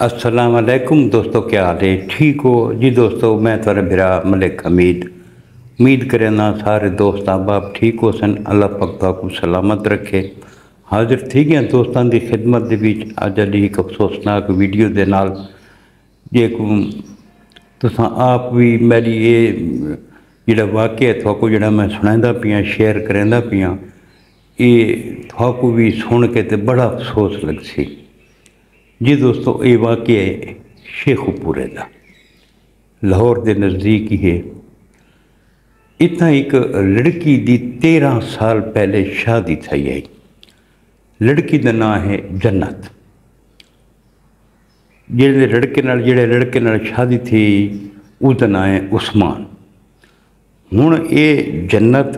अस्सलाम वालेकुम दोस्तों, क्या हाल है? ठीक हो जी दोस्तों? मैं थोड़ा बिरा मलिक हमीद उम्मीद करे ना सारे दोस्त अहबाब ठीक हो सन। अल्लाह पाक तुहानू सलामत रखे। हाजिर थी गया दोस्तों की खिदमत के बीच अज एक अफसोसनाक वीडियो के नाल जे तुस आप भी मेरी ये जोड़ा वाक़या थोको जोड़ा मैं सुनांदा पिया शेयर करांदा पिया, ये थोको भी सुन के तो बड़ा अफसोस लग सी जी दोस्तों। ये वाक़या है शेखुपुरे का, लाहौर के नज़दीक ही है। इतना एक लड़की की 13 साल पहले शादी थी आई। लड़की का नाम है जन्नत। जेड़े लड़के नाल शादी थी उसका नाम है उस्मान। हुण ये जन्नत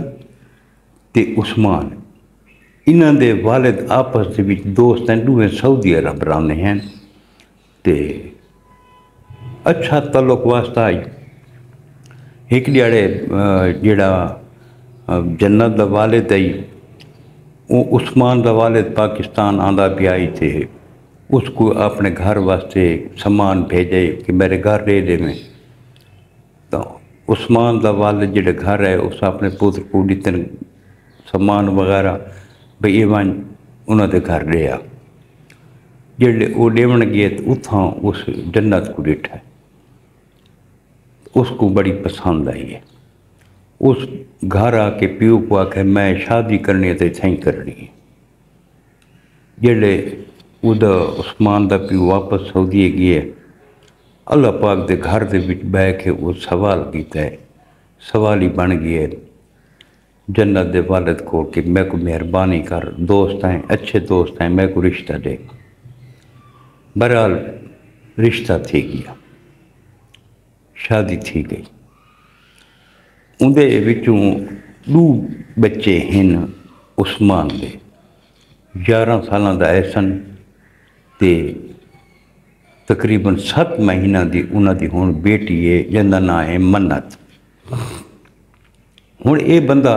ते उस्मान इन्हां दे वालिद आपस के दोस्त हैं, दूए सऊदी अरब रहने हैं। तो अच्छा तल्लुक वास्ता आई। एक ध्याड़े जड़ा जन्नत का वालिद आई वो उस्मान का वालिद पाकिस्तान आंदा भी आई थे। उसको अपने घर वास्ते सामान भेजे कि मेरे घर ले ले में। तो उस्मान का वालिद जो घर है उस अपने पुत्र को दितन सामान वगैरह बई ये वन उन्होंने घर लिया। जेल्ले वो लेवन गए तो उतना उस जन्नत को डिठा, उसको बड़ी पसंद आई है। उस घर आके प्यो को आखे मैं शादी करनी है तो इतना ही करनी है। जेल्ले उदा उस्मान का प्यो वापस सऊदी गए, अल्लाह पाक के घर के बह के वो सवाल किया है। सवाल ही बन गया जन्नत के वालिद को कि मैं को मेहरबानी कर, दोस्त हैं, अच्छे दोस्त हैं, मैं को रिश्ता दे। बहरहाल रिश्ता थी गया, शादी थी गई। उनके विचों 2 बच्चे हैं उस्मान के। 11 साल का ऐसन ते तकरीबन 7 महीना की उन्होंने हुण बेटी है जिंदा नाम है मन्नत। हुण ये बंदा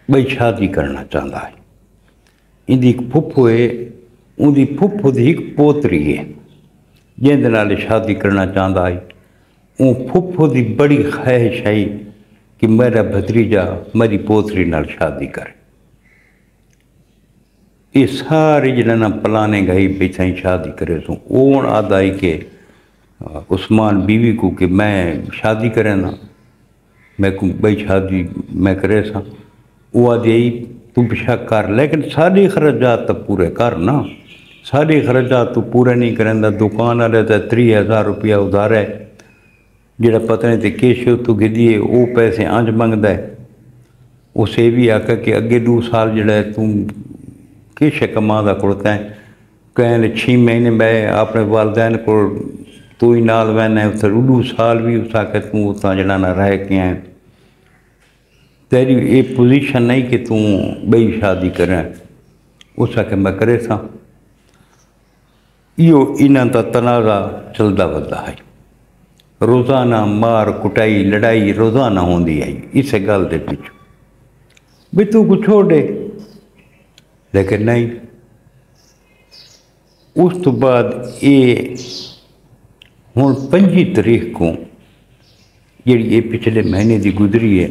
बई शादी करना चाहता है। इनकी एक फुफ्फो है, उनकी फुफ्फो की एक पोतरी है जिंदे नाल शादी करना चाहता है। वो फुफ्फो की बड़ी ख्वाहिश है कि मेरा भतीजा मेरी पोतरी नाल शादी करे। ये सारे जिन्हें पलाने गई भी सही शादी करे सो ओन आदा ही के उस्मान बीवी को कि मैं शादी करे ना, मैं को बई शादी मैं करे सा। वो आदि तू बेशक कर लेकिन सारे खर्चात तो पूरे कर ना। सारे खर्चात तू पूरे नहीं करेंदा। दुकान वाले तो 30,000 रुपया उधार है, जोड़ा पता नहीं तो किश तू गिदिए वो पैसे अंज मंगता है। उसे भी आखा कि अगे 2 साल जोड़ा तू किश कमादा कोलता है। कहने 6 महीने मैं अपने वालदैन को तू ही नाल बहना है। 2 साल भी उस आके तू उतना जड़ा ना रह के आए, तेरी ये पोजीशन नहीं कि तू बई शादी करें। उस आके मैं करे सा। यो इन्हां दा तनाज़ा चलता वधा है। रोज़ाना मार कुटाई लड़ाई रोज़ाना होंदी आई इस गल दे पिछों भी तू कुछ छोड़ दे, लेकिन नहीं। उस तो बाद ये हुण 25 तारीख को जी ये पिछले महीने की गुजरी है,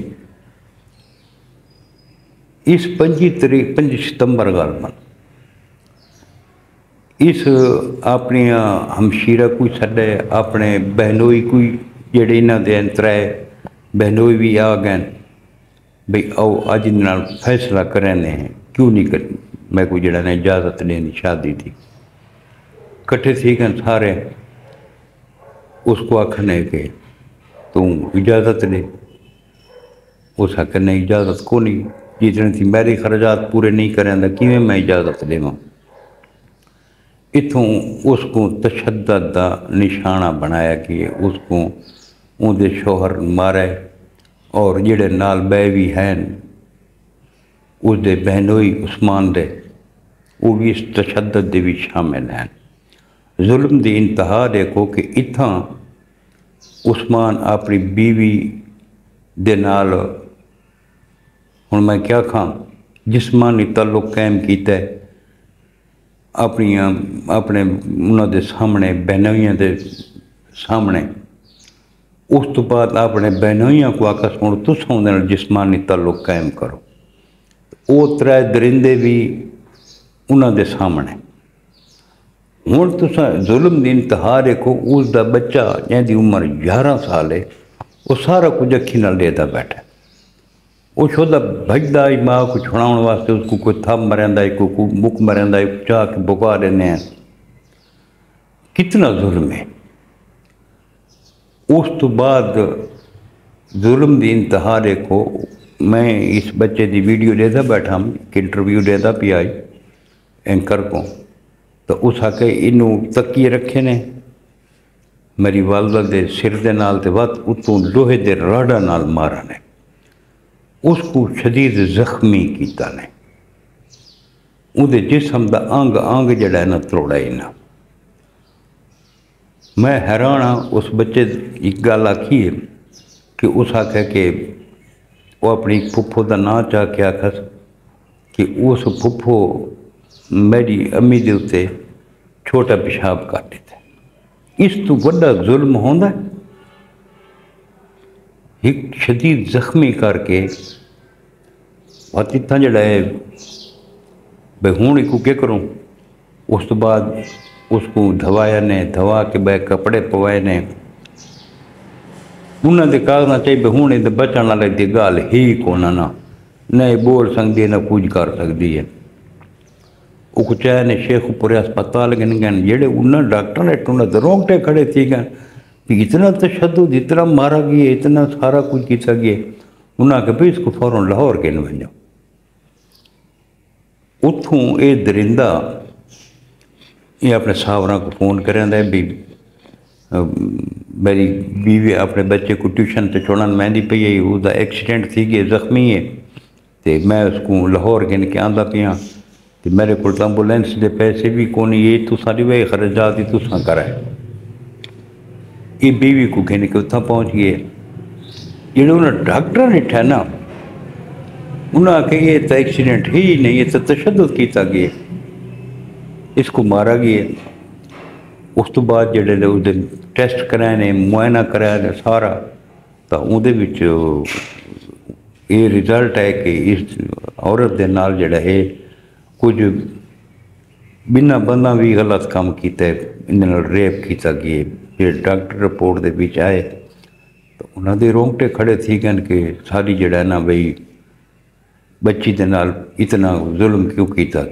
इस 25 तारीख 25 सितंबर गलबन इस अपनी हमशीरा कोई साढ़े अपने बहनोई कोई जेडे इन्हों के त्रै बहनोई भी आ गए बई आओ अज नाल फैसला करें हैं क्यों नहीं कर। मैं कोई जड़ा ने इजाज़त लेनी शादी थी कट्ठे थी गए सारे। उसको आखने के तू इजाज़त ले। उस आखने इजाज़त को नहीं, जितने थी मेरे खर्चात पूरे नहीं करें कि मैं इजाज़त लेव। इतों उसको तशद्दद का निशाना बनाया कि उसको उनके शोहर मारे और जेड़े नाल बह भी हैं उसके बहनोई उस्मान दे वो भी इस तशद्दद दे भी शामिल हैं। जुल्म की इंतहा देखो कि इतना उस्मान अपनी बीवी दे नाल हुण मैं क्या खां जिस्मानी ताल्लुक कायम किया है। اپنے انہوں دے سامنے بہنویاں دے سامنے اس تو بعد اپنے بہنویاں کو آکا سن تساں اندے نال جسمانی تعلق قائم کرو. وہ 3 درندے بھی انہوں دے سامنے. ہوں تساں ظلم دی انتہا دیکھو. اس دا بچہ جن دی عمر 11 سال ہے وہ سارا کچھ اکھی نال لیتا بیٹھا. وہ شدہ بھجدا ہی ماں کو چھڑاؤن واسطے اس کو کوئی تھم مریندا ہے کوئی مک مریندا ہے چاہ کے بکا دینے ہیں. کتنا ظلم ہے. اس تو بعد ظلم دی انتہا دیکھو. میں اس بچے دی ویڈیو دیتا بیٹھا ہوں کہ انٹرویو دیتا پی آئی اینکر کو. تو اس آ کے انہوں تکیے رکھے نے میری والدہ دے سر دے نال تے وقت اتوں لوہے دے راڑا نال مارا نے. اس کو شدید زخمی کیتا نے. اندے جسم دا انگ جڑا ہے نا تروڑا ہی نہ. میں حیران ہاں. اس بچے ایک گل آکھی ہے کہ اس آکھے کہ وہ اپنی پھپھو دا نام چاہ کے آکھس کہ اس پھپھو میری امی دے اتے چھوٹا پیشاب کر دیتا. اس تو بڑا ظلم ہوندا ہے. ایک شدید زخمی کر کے اور اتنا جڑا ہے بھئی ہوں کو کیا کروں. اس تو بعد اس کو دھوایا نے. دھوا کے بے کپڑے پوائے نے. انہوں نے کہنا چاہیے بھئی ہوں تو بچن والے دی گال ہی کونا نا نہیں بول سکتی ہے نہ کچھ کر سکتی ہے. وہ کچھ چاہے نے شیخ پورے ہسپتال گئے گئے جڑے انہوں ڈاکٹر نے انہوں نے رونگٹے کھڑے تھے گئے کہ اتنا تشدد اتنا مارا گیا اتنا سارا کچھ کیتا گیا. انہوں نے کہا بھئی اس کو فوراً لاہور کے نہ بھیجو. اتھوں اے درندہ یہ اپنے ساوراں کو فون کریں دے بھی میری بیوی اپنے بچے کو ٹیوشن تے چھوڑن مہندی پئی ہے. وہ دا ایکسیڈنٹ تھی گئے زخمی ہے تے میں اس کو لاہور کے آندا پیاں تے میرے کو ایمبولینس دے پیسے بھی کونی. یہ تو ساری وے خرچات ہی تساں کرائے. یہ بیوی کو گھن کے اتنا پہنچ گئے. جڑے انہیں ڈاکٹر نے ٹھا نا انہوں نے کہا یہ تو ایکسیڈنٹ ہی نہیں یہ تو تشدد کیتا گیا اس کو مارا گیا. اس تو بعد جڑے اس دن ٹیسٹ کرائے نے معائنہ کرائے نے سارا تو اندے وچ یہ رزلٹ ہے کہ اس عورت دے نال جڑا ہے کچھ بنا بندہ بھی غلط کام کیتا ہے. انہوں نے ریپ کیتا گیا. یہ ڈاکٹر رپورٹ دے بیچ آئے تو انہوں نے رونگٹے کھڑے تھی گئے کہ ساری جڑا ہے نا بھئی بچی دے نال اتنا ظلم کیوں کیتا.